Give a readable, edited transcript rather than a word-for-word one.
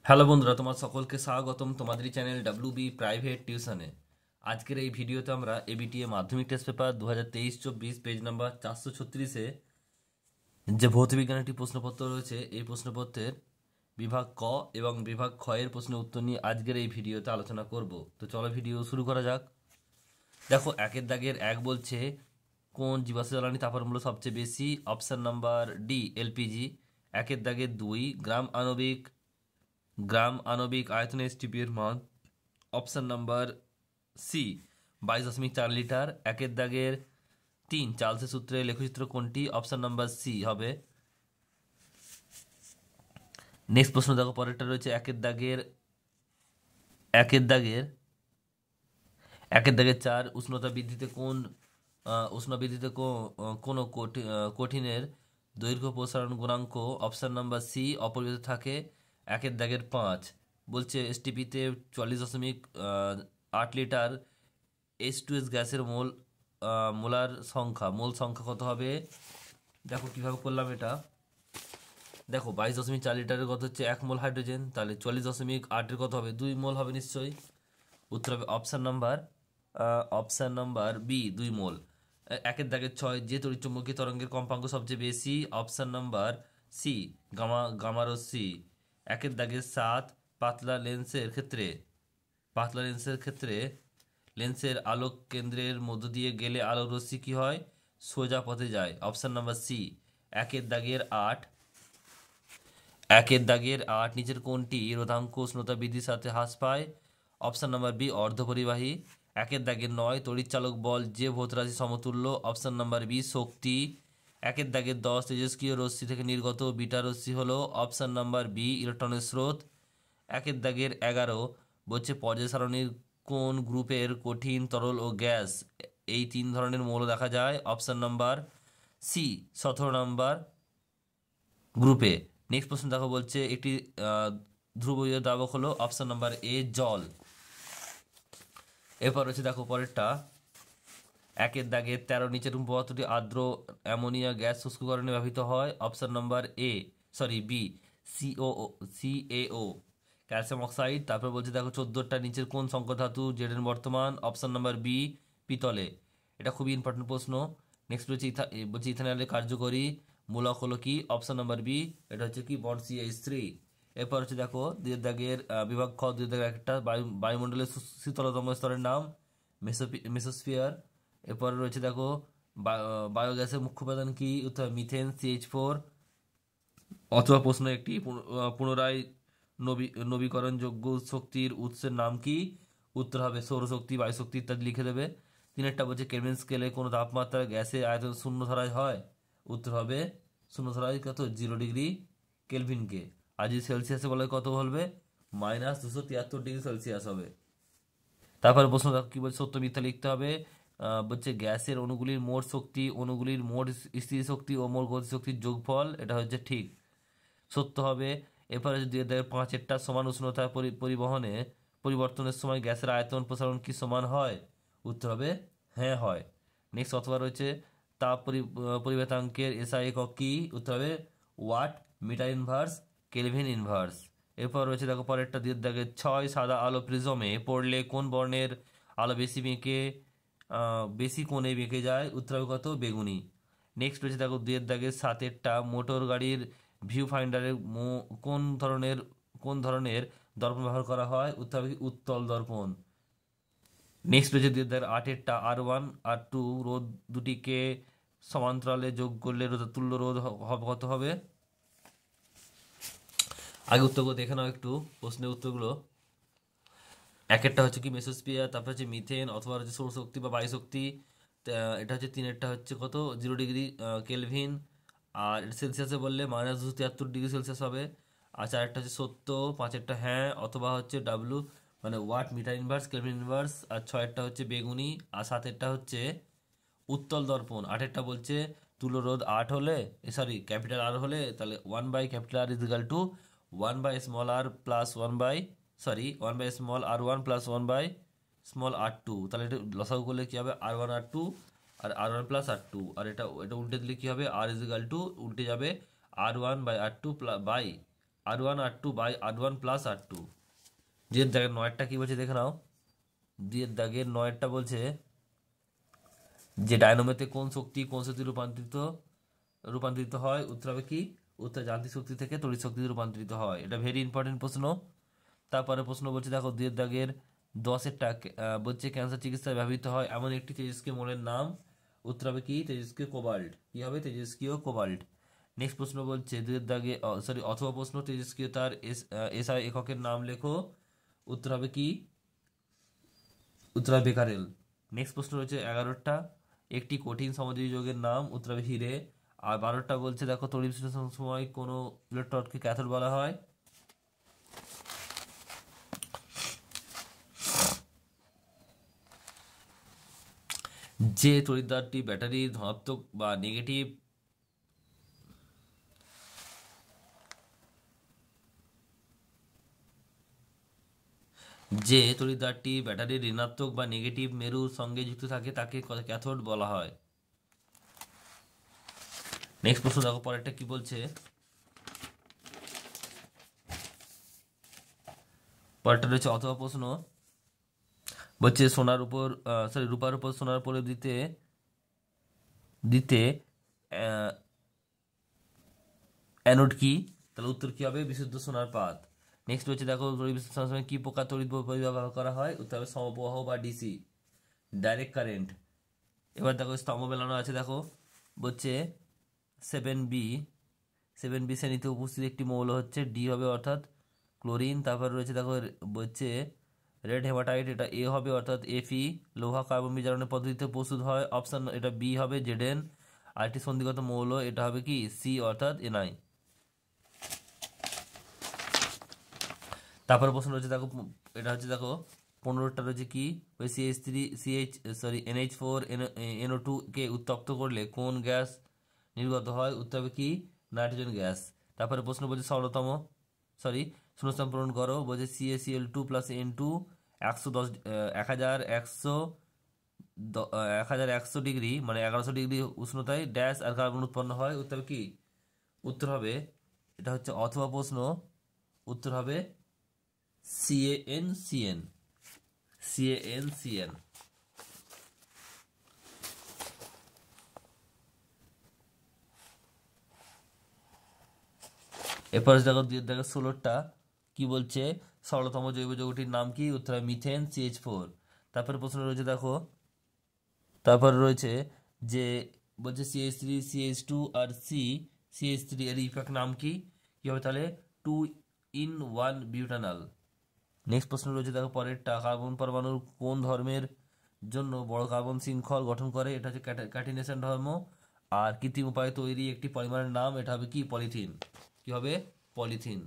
Hello বন্ধুরা, তোমার সকলকে স্বাগতম তোমাদেরই চ্যানেল ডাব্লিউবি প্রাইভেট টিউশনে। আজকের এই ভিডিওতে আমরা এবিটিএ মাধ্যমিক টেস্ট পেপার 2023-24 পেজ নাম্বার 436-এ যে ভৌতবিজ্ঞান একটি প্রশ্নপত্র রয়েছে, এই প্রশ্নপত্রের বিভাগ ক এবং বিভাগ খ এর প্রশ্নের উত্তর নিয়ে আজকের এই ভিডিওতে আলোচনা করব। তো চলো ভিডিও শুরু করা যাক। দেখো, একের দাগের এক বলছে কোন জীবাশ্ম জ্বালানি তাপমাত্রা সবচেয়ে বেশি। Option number D LPG. একের দাগের দুই গ্রাম আণবিক আয়তনে এসটিপি এর মান। Option number C 22.4 litre. একের দাগের তিন চার্লসের সূত্রে লেখচিত্র কোনটি। অপশন নাম্বার সি হবে। নেক্সট প্রশ্ন দেখো, পরেরটা রয়েছে একের দাগের একের দাগের চার উষ্ণ বৃদ্ধিতে কোনো কঠিনের দৈর্ঘ্য প্রসারণ গুণাঙ্ক। অপশন নাম্বার সি অপরিবর্তিত থাকে। একের দাগের পাঁচ বলছে এসটিপিতে 44.8 লিটার H2S গ্যাসের মোল সংখ্যা কত হবে। দেখো কিভাবে করলাম এটা। দেখো, 22.4 লিটারের কত হচ্ছে 1 মোল হাইড্রোজেন, তাহলে 44.8-এর কত হবে 2 মোল হবে নিশ্চয়ই। উত্তর হবে অপশন নাম্বার বি 2 মোল। একের দাগের ছয় যে তড়িৎচুম্বকীয় তরঙ্গের কম্পাঙ্ক সবচেয়ে বেশি। অপশন নাম্বার সি গামা রশ্মি। একের দাগের সাত পাতলা লেন্সের ক্ষেত্রে লেন্সের আলোক কেন্দ্রের মধ্য দিয়ে গেলে আলোক রশ্মি কি হয়, সোজা পথে যায়। Option number C. একের দাগের আট একের দাগের আট নিচের কোনটি রোধাঙ্ক উষ্ণতা বৃদ্ধির সাথে হ্রাস পায়। অপশন নাম্বার বি অর্ধপরিবাহী। একের দাগের নয় তড়িৎচালক বল যে ভৌতরাশি সমতুল্য। অপশন নাম্বার বি শক্তি। একের দাগের দশ তেজস্ক্রিয় রশ্মি থেকে নির্গত বিটা রশ্মি হলো। অপশন নাম্বার বি ইলেকট্রনের স্রোত। একের দাগের 11 বলছে পর্যায় সারণীর কোন গ্রুপের কঠিন তরল ও গ্যাস এই তিন ধরনের মৌল দেখা যায়। অপশন নাম্বার সি 17 নম্বর গ্রুপে। নেক্সট প্রশ্ন দেখো, বলছে একটি ধ্রুবীয় দ্রাবক হলো। অপশন নাম্বার এ জল। এরপর রয়েছে দেখো পরেরটা। একের দাগে 13 নিচের পদার্থটি আর্দ্র অ্যামোনিয়া গ্যাস শুষ্ককরণে ব্যবহৃত হয়। Option number B CAO calcium oxide. তারপর বলছে দেখো 14টা নিচের কোন সংকর ধাতু জেডেন বর্তমান। অপশন নাম্বার বি পিতলে। এটা খুবই ইম্পর্টেন্ট প্রশ্ন। নেক্সট বলছে ইথানলের কার্যকরী মূলক হলো কি। অপশন নাম্বার বি, এটা হচ্ছে কি বন্ড CH3। এরপর হচ্ছে দেখো দুই দাগের বিভাগ খ দুই দাগের একটা বায়ুমণ্ডলের শীতলতম স্তরের নাম মেসোস্ফিয়ার। এরপর রয়েছে দেখো বায়োগ্যাসের মুখ্য উপাদান কি। উত্তর মিথেন CH4। অথবা প্রশ্ন একটি পুনরায় নবীকরণযোগ্য শক্তির উৎসের নাম কি। উত্তর হবে সৌরশক্তি, বায়ুশক্তি ইত্যাদি লিখে দেবে। তিনেরটা বলছে কেলভিন স্কেলে কোনো তাপমাত্রা গ্যাসের আয়তন শূন্য ধরায় হয়। উত্তর হবে শূন্য ধরায় কত 0 ডিগ্রি কেলভিনকে। আর যদি সেলসিয়াসে বলে কত বলবে, -273 ডিগ্রি সেলসিয়াস হবে। তারপরে প্রশ্ন দেখো কি বলছে, সত্য মিথ্যা লিখতে হবে। বলছে গ্যাসের অণুগুলির মোট শক্তি অণুগুলির মোট স্থিতি শক্তি ও মোট গতিশক্তির যোগফল, এটা হচ্ছে ঠিক, সত্য হবে। এরপরে যদি দেখো পাঁচেরটা সমান উষ্ণতা পরিবর্তনের সময় গ্যাসের আয়তন প্রসারণ কি সমান হয়। উত্তর হবে হ্যাঁ হয়। নেক্সট অথবা রয়েছে পরিবেতাঙ্কের এসআই একক কি। উত্তর হবে watt, metre inverse, kelvin inverse. এরপর রয়েছে দেখো পরেরটা দিয়ে দেখে ছয় সাদা আলো প্রিজমে পড়লে কোন বর্ণের আলো বেশি কোণে বেঁকে যায়। উত্তর হবে কত বেগুনি। নেক্সট রয়েছে দেখো দুয়ের দাগে সাতেরটা মোটর গাড়ির ভিউ ফাইন্ডারে কোন ধরনের দর্পণ ব্যবহার করা হয়। উত্তর হবে উত্তল দর্পণ। নেক্সট রয়েছে দুয়ের দাগের আটেরটা R1 R2 রোধ দুটিকে সমান্তরালে যোগ করলে তুল্য রোধ কত হবে। আগে উত্তরগুলো দেখে নাও একটু, প্রশ্নের উত্তরগুলো। একেরটা হচ্ছে কি মেসোস্ফিয়ার, তারপর হচ্ছে মিথেন অথবা হচ্ছে সৌরশক্তি বা বায়ুশক্তি। এটা হচ্ছে তিনেরটা হচ্ছে কত 0 ডিগ্রি কেলভিন। আর সেলসিয়াসে বললে -273 ডিগ্রি সেলসিয়াস হবে। আর চারেরটা হচ্ছে সত্য, পাঁচেরটা হ্যাঁ অথবা হচ্ছে ডাব্লু মানে watt, metre inverse, kelvin inverse. আর ছয়েরটা হচ্ছে বেগুনি। আর সাতেরটা হচ্ছে উত্তল দর্পণ। আটেরটা বলছে তুল্য রোধ 8 হলে, ক্যাপিটাল আর হলে তাহলে 1/R=1/r1 তাহলে এটা লসাগু করলে কি হবে R1 R2 আর R1 + R2। আর এটা উল্টে দিলে কি হবে R উল্টে যাবে R1/R2 by R1 R2 by R1 plus R2। দুইয়ের দাগের নয়েরটা কি বলছে দেখে নাও। দুইয়ের দাগের নয়েরটা বলছে যে ডায়নামোতে কোন শক্তি রূপান্তরিত হয়, উত্তর হবে কি, উত্তর যান্ত্রিক শক্তি থেকে তড়িৎ শক্তিতে রূপান্তরিত হয়। এটা ভেরি ইম্পর্টেন্ট প্রশ্ন। তারপরে প্রশ্ন বলছে দেখো দুইয়ের দাগের 10-এরটা বলছে ক্যান্সার চিকিৎসায় ব্যবহৃত হয় এমন একটি তেজস্ক্রিয় মৌলের নাম, উত্তর হবে কি, তেজস্ক্রিয় কোবাল্ট। কি হবে, তেজস্ক্রিয় কোবাল্ট। নেক্সট প্রশ্ন বলছে দুইয়ের দাগে অথবা প্রশ্ন তেজস্ক্রিয়তার এসআই এককের নাম লেখো, উত্তর হবে কি, উত্তর হবে বেকারেল। নেক্সট প্রশ্ন রয়েছে 11টা একটি কঠিন সমযোজী যৌগের নাম, উত্তর হবে হিরে। আর 12টা বলছে দেখো তড়িৎ বিশ্লেষণের সময় কোনো ইলেকট্রনকে ক্যাথোড বলা হয়। যে তড়িৎদ্বারটি ব্যাটারির ধনাত্মক বা নেগেটিভ যে তড়িৎদ্বারটি ব্যাটারির ঋণাত্মক বা নেগেটিভ মেরুর সঙ্গে যুক্ত থাকে তাকে ক্যাথোড বলা হয়। নেক্সট প্রশ্ন দেখো পরেরটা কি বলছে। পরেরটা রয়েছে অথবা প্রশ্ন, বলছে রূপার উপর সোনার প্রলেপ দিতে দিতে অ্যানোড কি, তাহলে উত্তর কি হবে, বিশুদ্ধ সোনার পাত। নেক্সট হচ্ছে দেখো তড়িৎ বিশ্লেষণের সময় কি প্রকার তড়িৎ পরিবাহ করা হয়, উত্তর হবে সমপ্রবাহ বা ডিসি, ডাইরেক্ট কারেন্ট। এবার দেখো স্তম্ভ মেলানো আছে, দেখো বলছে 7b শ্রেণীতে উপস্থিত একটি মৌল হচ্ছে ডি হবে অর্থাৎ ক্লোরিন। তারপর রয়েছে দেখো বলছে রেড হেমাটাইট, এটা এ হবে অর্থাৎ Fe। লোহা কার্বন বিজারণের পদ্ধতিতে প্রস্তুত হয়, অপশন এটা বি হবে Zn। আর একটি সন্ধিগত মৌল, এটা হবে কি সি অর্থাৎ Ni। তারপরে প্রশ্ন রয়েছে দেখো, এটা হচ্ছে দেখো 15টা রয়েছে কি, ওই NH4 NO2 কে উত্তপ্ত করলে কোন গ্যাস নির্গত হয়, উত্তর হবে কি, নাইট্রোজেন গ্যাস। তারপরে প্রশ্ন বলছে শূন্যস্থান পূরণ করো, বলছে CaCl2 প্লাস N2 1100 ডিগ্রি মানে 1100 ডিগ্রি উষ্ণতায় ড্যাশ আর কার্বন উৎপন্ন হয়, উত্তর হবে কি, উত্তর হবে, এটা হচ্ছে অথবা প্রশ্ন, উত্তর হবে CaNCn। এরপর দেখো 16টা কি বলছে, সরলতম জৈব যৌগটির নাম কি, উত্তর হবে মিথেন CH4। তারপরে প্রশ্ন রয়েছে দেখো, তারপর রয়েছে যে বলছে CH3 CH2 আর CH3 এর ইফেক্ট নাম কি, কি হবে তাহলে 2-in-1 বিউটানল। নেক্সট প্রশ্ন রয়েছে দেখো পরেরটা, কার্বন পরমাণুর কোন ধর্মের জন্য বড় কার্বন শৃঙ্খল গঠন করে, এটা হচ্ছে ক্যাটিনেশন ধর্ম। আর কৃত্রিম উপায়ে তৈরি একটি পলিমারের নাম, এটা হবে কি, পলিথিন। কি হবে, পলিথিন।